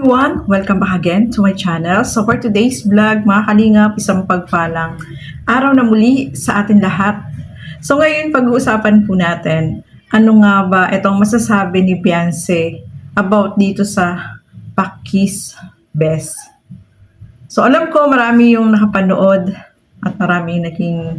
Everyone, welcome back again to my channel. So for today's vlog, mga kalingap, isang pagpalang araw na muli sa atin lahat. So ngayon pag-uusapan po natin, ano nga ba itong masasabi ni Beyonce about dito sa Pakis Best. So alam ko marami yung nakapanood at marami naging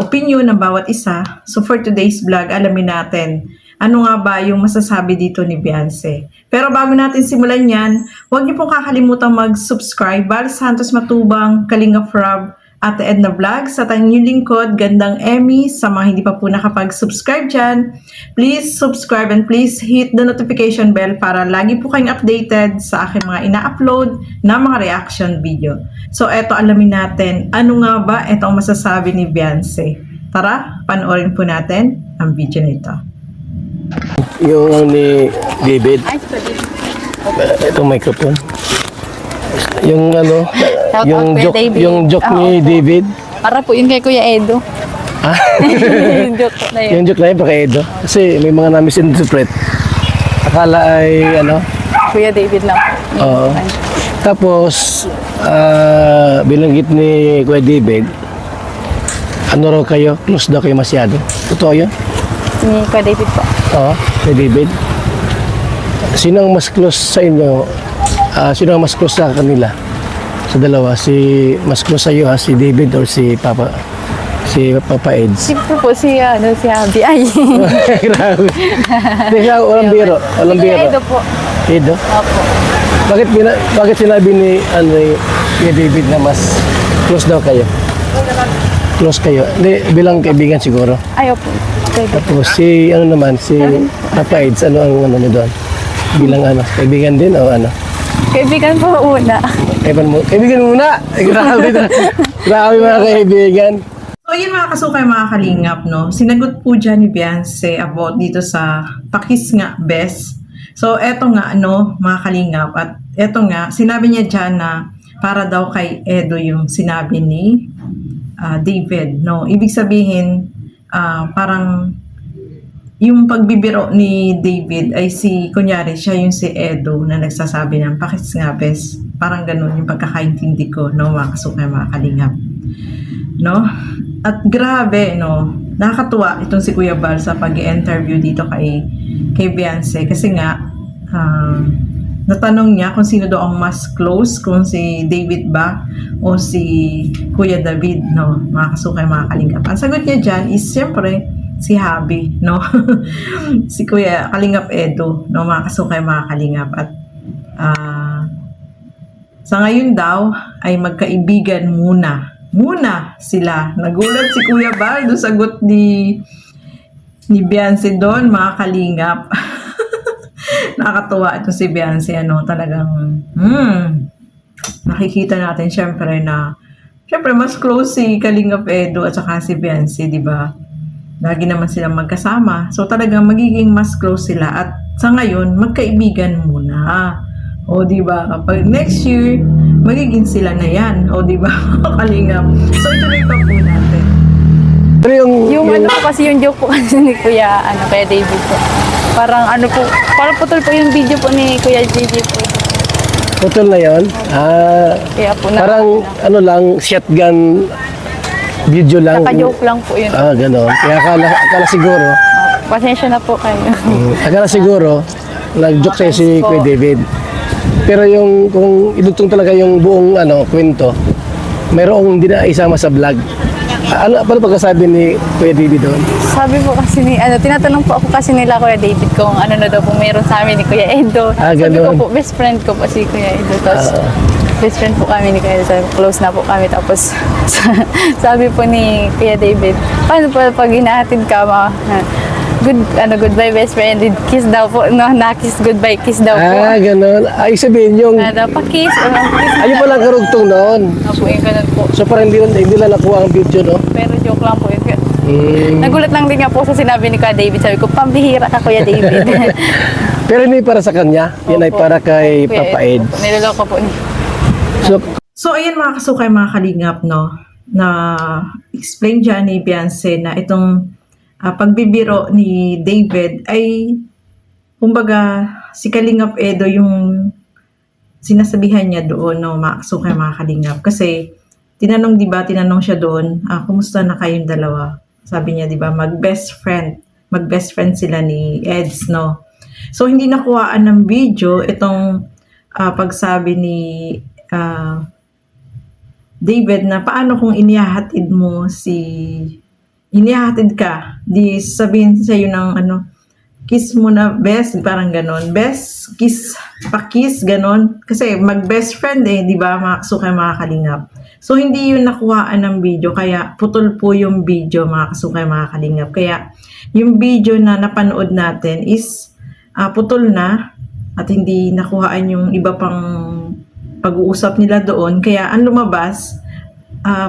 opinion ng bawat isa. So for today's vlog, alamin natin ano nga ba yung masasabi dito ni Beyonce. Pero bago natin simulan yan, huwag niyo pong kakalimutang mag-subscribe. Val Santos Matubang, Kalinga Frab, Ate Edna Vlogs, at ang inyong lingkod, Gandang Emmy. Sa mga hindi pa po nakapag-subscribe dyan, please subscribe and please hit the notification bell para lagi po kayong updated sa aking mga ina-upload na mga reaction video. So eto, alamin natin, ano nga ba itong masasabi ni Beyonce? Tara, panoorin po natin ang video na ito. Yung ni David. Itong microphone. Yung yung joke ni David. Para po yun kay Kuya Edo. Yung joke na yun. Yung joke na yun pa kay Edo. Kasi may mga na-misinterpret. Akala ay Kuya David lang po. Oo. Tapos binanggit ni Kuya David, ano raw kayo? Close daw kayo masyado. Totoo yun? Ni Kuya David po. Oo, kay David. Sino ang mas close sa inyo? Sino ang mas close sa kanila? Sa dalawa, mas close sa iyo si David or si Papa Eds? Siyempre po si Abby. Ay. Grabe. Teka, walang biro. Walang Si Kuya biro. Edo po. Edo? Opo. Bakit sinabi ni David na mas close daw kayo? Close kayo? Hindi, bilang kaibigan siguro. Ayaw po. Tapos si Papa Eds, ano ang niyo doon? Bilang kaibigan din o ano? Kaibigan po una. Kaibigan muna! Grabe na. Grabe mga kaibigan. So yun mga kasukay, mga kalingap, no? Sinagot po dyan ni Beyonce about dito sa Pakis nga Best. So eto nga, mga kalingap, at eto nga, sinabi niya dyan na para daw kay Edo yung sinabi ni David, no? Ibig sabihin, parang yung pagbibiro ni David ay kunyari siya yung si Edo na nagsasabi ng Pakis nga Best. Parang ganun yung pagkakaintindi ko, no, mga kasukay, mga kalingap, no? At grabe, no, nakakatuwa itong si Kuya Val sa pag-i-interview dito kay Beyonce kasi nga natanong niya kung sino daw ang mas close, kung si David ba o si Kuya David, no, mga kasukay, mga kalingap. Ang sagot niya dyan is siyempre si Habi, no? Si Kuya Kalingap Edo, no, mga kasukay, mga kalingap. At sa ngayon daw ay magkaibigan muna sila. Nagulat si Kuya Val doon sagot ni Beyonce doon, mga kalingap. Nakakatuwa ito si Beyonce, talagang nakikita natin syempre mas close si Kalingap Edo at saka si Beyonce, di ba? Lagi naman silang magkasama. So talagang magiging mas close sila at sa ngayon magkaibigan muna. O di ba? Kapag next year magiging sila na yan. O di ba? Kalingap. So ituloy pa po natin. Pero Yung po kasi yung joke po kasi ni Kuya David po. Parang parang putol po yung video po ni Kuya David po. putol na yun? Kaya po Parang lang, shotgun video lang. naka-joke lang po yun. Gano'n. Kaya akala siguro, Pasensya na po kayo. akala siguro, nag-joke sa'yo si Kuya David. Pero kung idugtong talaga yung buong kwento, mayroong hindi na isama sa vlog. Paano pagkasabi ni Kuya David doon? Sabi po kasi tinatanong po ako kasi nila Kuya David kung ano na daw po meron sa amin ni Kuya Edo. Sabi ko Ganun. po, best friend ko po si Kuya Edo. Tapos, best friend po kami ni Kuya Edo. Close na po kami. Tapos, sabi po ni Kuya David, paano po pag hinahatid ka, goodbye best friend. Kiss daw po. No, na-kiss, goodbye, kiss daw po. Ganun. Ay, sabihin yung, Daw pa kiss. Kiss ayun na. palang karugtong noon. Opo, yung ganun po. So parang hindi lang nakuha ang video, no? Pero joke lang po yun. Mm. Nagulat lang din nga po sa sinabi ni Kuya David. Sabi ko, pambihira ka Kuya David. Pero hindi para sa kanya. Yan ay Opo. para kay Kuya Papa Edo Ed. po. Niloloko po niya. So ayan mga kasukay, mga kalingap, no, na explain dyan ni Beyonce na itong pagbibiro ni David ay kumbaga si Kalingap Edo yung sinasabihan niya doon, no, Sukay mga kalingap. Kasi, tinanong siya doon, kumusta na kayong dalawa? Sabi niya, di ba, mag-best friend sila ni Eds, no? So, hindi nakuhaan ng video itong pagsabi ni David na paano kung inihahatid ka, di sabihin sa'yo ng kiss mo na best, parang ganon. Best, kiss, pa-kiss, ganon. Kasi mag-best friend di ba, mga kasukay mga kalingap. So, hindi yun nakuhaan ng video, kaya putol po yung video, mga kasukay mga kalingap. Kaya, yung video na napanood natin is putol na at hindi nakuhaan yung iba pang pag-uusap nila doon. Kaya, ang lumabas,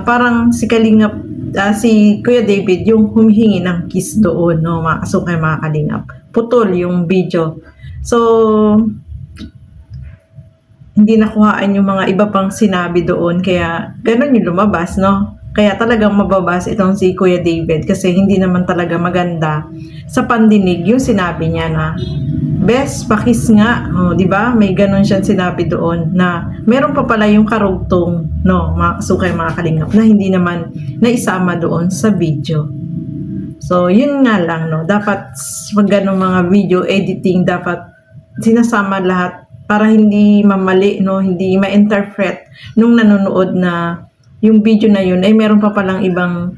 parang si Kalingap, si Kuya David yung humihingi ng kiss doon, no, mga kasukay mga kalingap. Putol yung video. So, hindi nakuhaan yung mga iba pang sinabi doon, kaya ganun yung lumabas, no? Kaya talagang mababas itong si Kuya David kasi hindi naman talaga maganda sa pandinig yung sinabi niya na best, pakis nga, di ba? May ganun siyang sinabi doon na meron pa pala yung karugtong, no, mga kasukay mga kalingap na hindi naman naisama doon sa video. So, yun nga lang, no, dapat pag ganun mga video editing, dapat sinasama lahat para hindi mamali, no, hindi ma-interpret nung nanonood na yung video na yun ay meron pa palang ibang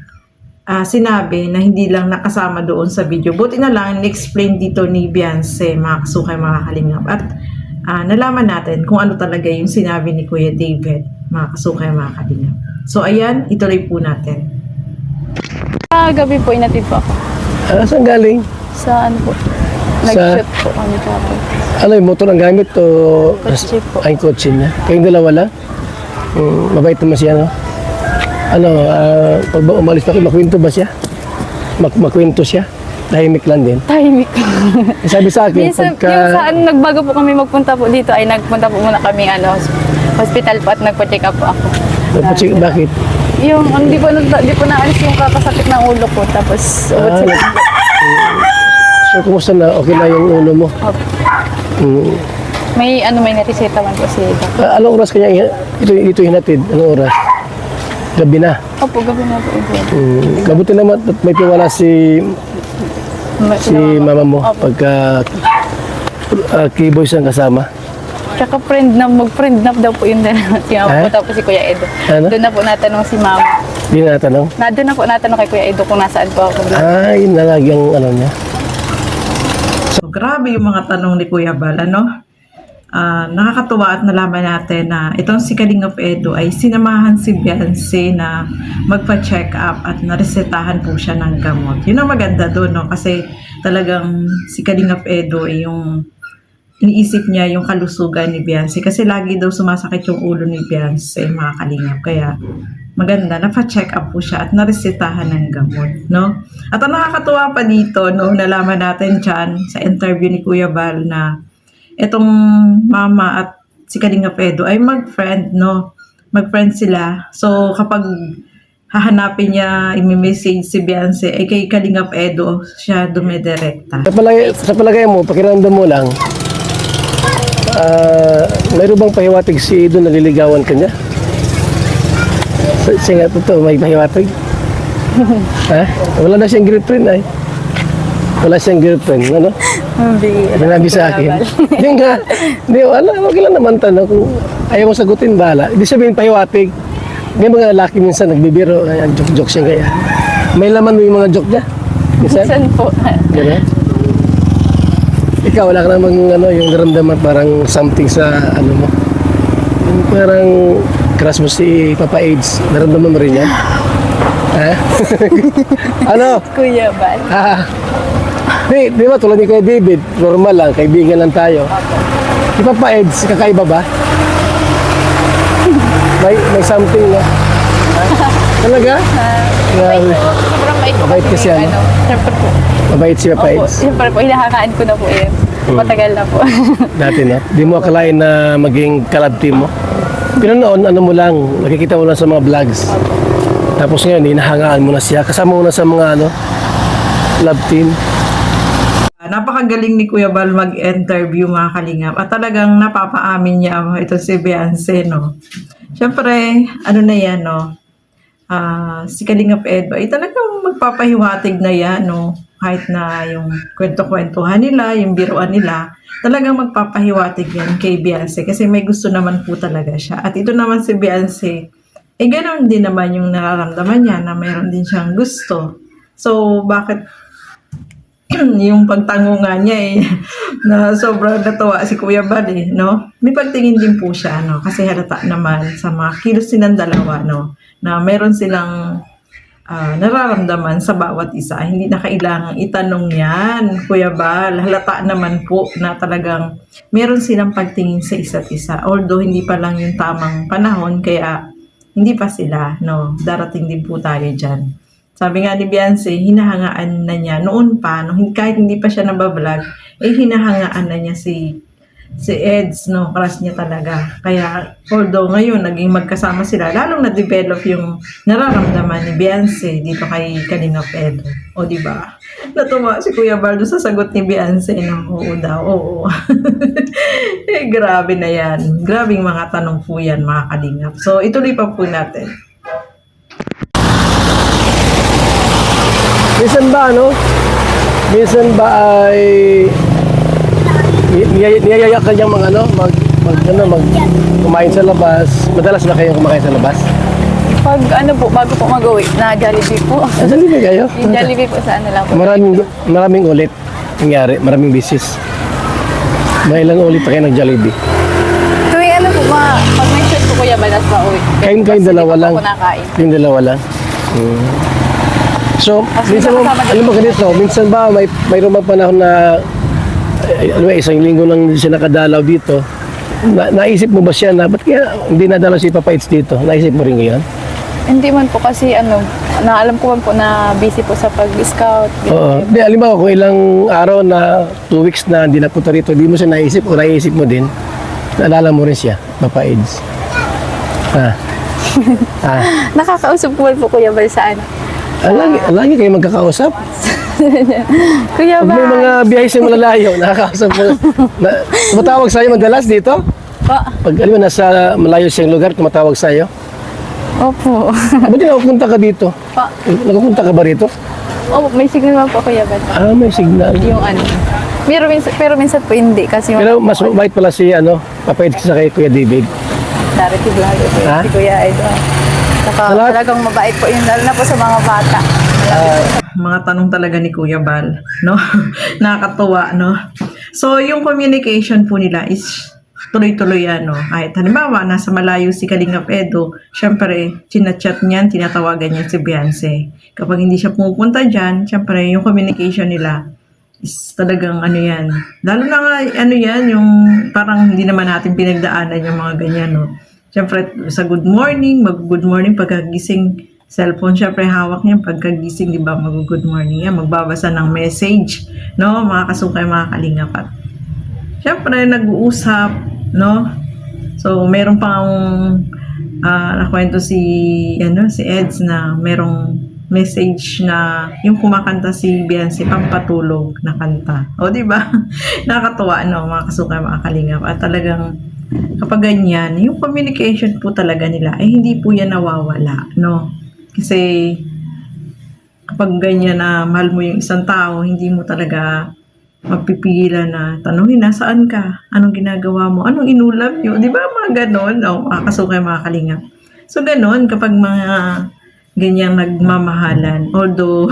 sinabi na hindi lang nakasama doon sa video. Buti na lang in-explain dito ni Beyonce, mga kasukay mga kalingap, at nalaman natin kung ano talaga yung sinabi ni Kuya David, mga kasukay mga kalingap. So ayan, ituloy po natin. Gabi po, inatid po ako. Saan galing? Sa ano po? Nag-shoot po kami kapag. Ano yung motor ang gamit o Kotse po. ay kotse niya? Kayong dalawa lang? Mabait naman siya, no? Pag umalis na kayo, makwento ba siya? Makwento siya? Tahimik lang din. Tahimik. Sabi sa akin, Minsan, yung saan nagbago po kami magpunta po dito ay nagpunta po muna kami hospital po at nagpa-check up po ako. Bakit? Yung hindi po naalis yung kakasakit ng ulo ko tapos So, kumusta na? Okay na yung ulo mo? may natiseta man po si Doc. Anong oras kanya ito hinatid? Anong oras? Gabi na. Opo, gabi na po. Mabuti naman at may tiwala si mama mo Opo. pagka keyboys ang kasama. Tsaka mag-friend na daw po yun din si mama po tapos si Kuya Edo. Ano? Doon na po natanong si mama. Hindi na natanong? Doon na po natanong kay Kuya Edo kung nasaan po ako. Yun na lagi ang niya. So, grabe yung mga tanong ni Kuya Bal, ano? Nakakatuwa at nalaman natin na itong si Kalingap Edo ay sinamahan si Beyonce na magpa-check up at naresetahan po siya ng gamot. Yun ang maganda doon, no? Kasi talagang si Kalingap Edo ay yung iniisip niya yung kalusugan ni Beyonce kasi lagi daw sumasakit yung ulo ni Beyonce, mga kalingap. Kaya maganda, napa-check up po siya at naresetahan ng gamot, no? At ang nakakatuwa pa dito, no, nalaman natin dyan sa interview ni Kuya Bal na itong mama at si Kalingap Edo ay mag-friend, no? Mag-friend sila. So, kapag hahanapin niya, i-message si Beyonce, ay kay Kalingap Edo siya dumidirekta. Sa palagay mo, pakiramdam mo lang, mayroon bang pahiwatig si Edo na liligawan ka niya? Sige, totoo, may pahiwatig? Ha? Wala na siyang girlfriend ay. Wala siyang girlfriend, ano? Sinabi sa akin. Hindi nga. Hindi, wala. Wag lang naman tanong. Kung ayaw mo sagutin, bahala. Ibig sabihin, pahiwatig. May mga lalaki minsan nagbibiro. Joke-joke siya kaya. May laman mo yung mga joke niya? Minsan po. Gano'n? Ikaw, wala ka namang yung naramdaman parang something sa mo. Yung parang crush mo si Papa AIDS. Naramdaman mo rin yan? Ha? Ano? Kuya Bal. Di ba tulad ni Kuya David, normal lang, kaibigan lang tayo. Si Papa Eds, kakaiba ba? May something na. Talaga? Grabe. Sobrang bait po. Mabait kasi ano? Siyempre po. Mabait si Papa Opo, Eds. siyempre po. Hinahakaan ko na po yun. Matagal na po. Dati no? Di mo akalain na maging collab team mo? Pero noon, ano mo lang, nakikita mo lang sa mga vlogs. Tapos ngayon, hinahangaan mo na siya. Kasama mo na sa mga love team. napakagaling ni Kuya Bal mag-interview mga kalingap at talagang napapaamin niya ito si Beyonce, no. Siyempre, ano na yan, no. Si Kalingap Ed ay talagang magpapahiwatig na yan, no. Kahit na yung kwento-kwentuhan nila, yung biruan nila, talagang magpapahiwatig yan kay Beyonce kasi may gusto naman po talaga siya. At ito naman si Beyonce, ganoon din naman yung nararamdaman niya na mayroon din siyang gusto. So, bakit yung pagtangungan niya na sobrang natuwa si Kuya Bal no? May pagtingin din po siya, no? Kasi halata naman sa mga kilos silang dalawa, no? Na meron silang nararamdaman sa bawat isa. Hindi na kailangang itanong yan, Kuya Bal. Halata naman po na talagang meron silang pagtingin sa isa't isa. Although hindi pa lang yung tamang panahon, kaya hindi pa sila, no? Darating din po tayo dyan. Sabi nga ni Beyonce, hinahangaan na niya noon pa, no, kahit hindi pa siya nabablog, hinahangaan na niya si Eds, no, crush niya talaga. Kaya, although ngayon, naging magkasama sila, lalong na-develop yung nararamdaman ni Beyonce dito kay Kalingap Ed. O, diba? Natuwa si Kuya Bal sa sagot ni Beyonce, no, oo daw, oo. Grabe na yan. Grabing mga tanong po yan, mga Kalingap. So, ituloy pa po natin. Minsan ba, ano? Minsan ba ay niyayaya ka niyang kumain sa labas? Madalas na kayo kumain sa labas? Pag bago po mag-uwi, na Jollibee po. Jollibee kayo? Yung Jollibee po sa lang po. Maraming ulit nangyari, maraming bisis. May ilang ulit pa kayo ng Jollibee? Tuwing pag may shoot po Kuya Bal, pa uwi. Kain dalawa lang? Nakain. Yung dalawa lang? So, minsan alam mo ganito, minsan ba mayroon bang panahon na isang linggo lang siya nakadalaw dito, naisip mo ba siya na, ba't kaya hindi nadalaw si Papa Eds dito? Naisip mo rin ngayon? Hindi man po kasi naalam ko man po na busy po sa pag-scout. Oo. Di, alam mo, kung ilang araw na 2 weeks na hindi napunta rito, di mo siya naisip o naisip mo din, naalala mo rin siya, Papa Eds. Nakakausap ko man po Kuya Bal sa Lagi kayo magkakausap. Kuya Pag may Bal. mga biyahe sa malalayo, nakakausap mo. Tumatawag sa'yo madalas dito? Pag alam mo, nasa malayo siyang lugar, tumatawag sa'yo? Opo. Buti nakapunta ka dito? Nakapunta ka ba rito? Opo, may signal man po Kuya Bal. May signal. Yung pero minsan po hindi kasi Pero mas mabait pala si Papa Eds sa kay Kuya David. charity vlogger po si Kuya Idol. Saka talagang mabait po yun, lalo na po sa mga bata. Mga tanong talaga ni Kuya Bal, no? Nakakatuwa, no? So, yung communication po nila is tuloy-tuloy yan, no? Kahit halimbawa, nasa malayo si Kalingap Edo, syempre, chinachat niyan, tinatawagan niya si Beyonce. Kapag hindi siya pumupunta dyan, syempre, yung communication nila is talagang yan. Lalo na nga, yan, yung parang hindi naman natin pinagdaanan yung mga ganyan, no? Syempre, sa good morning, mag-good morning pagkagising, cellphone, syempre hawak niya pagkagising, di ba, mag-good morning yan, magbabasa ng message, no, mga kasukay, mga kalingap. At syempre, nag-uusap, no, so, meron pang nakwento si Eds na merong message na yung kumakanta si Beyonce, pampatulog na kanta. O, di ba? Nakakatuwa, no, mga kasukay, mga kalingap. At talagang, kapag ganyan, yung communication po talaga nila, hindi po yan nawawala, no? Kasi kapag ganyan na mahal mo yung isang tao, hindi mo talaga mapipigilan na tanungin, nasaan ka? Anong ginagawa mo? Anong inulam nyo? Di ba mga ganon? O, kasukay, mga kalingap. So, ganon, kapag mga ganyang nagmamahalan, although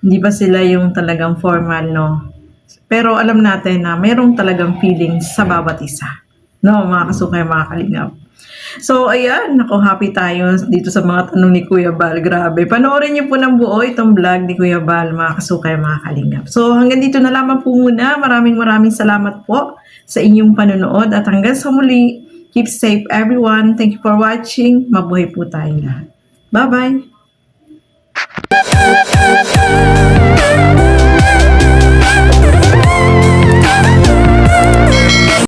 hindi ba sila yung talagang formal, no? Pero alam natin na merong talagang feelings sa bawat isa. No, mga kasukay, mga kalingap. So, ayan, happy tayo dito sa mga tanong ni Kuya Bal. Grabe. Panoorin niyo po ng buo itong vlog ni Kuya Bal, mga kasukay, mga kalingap. So, hanggang dito na lamang po muna. Maraming salamat po sa inyong panonood. At hanggang sa muli, keep safe everyone. Thank you for watching. Mabuhay po tayong lahat. Bye-bye!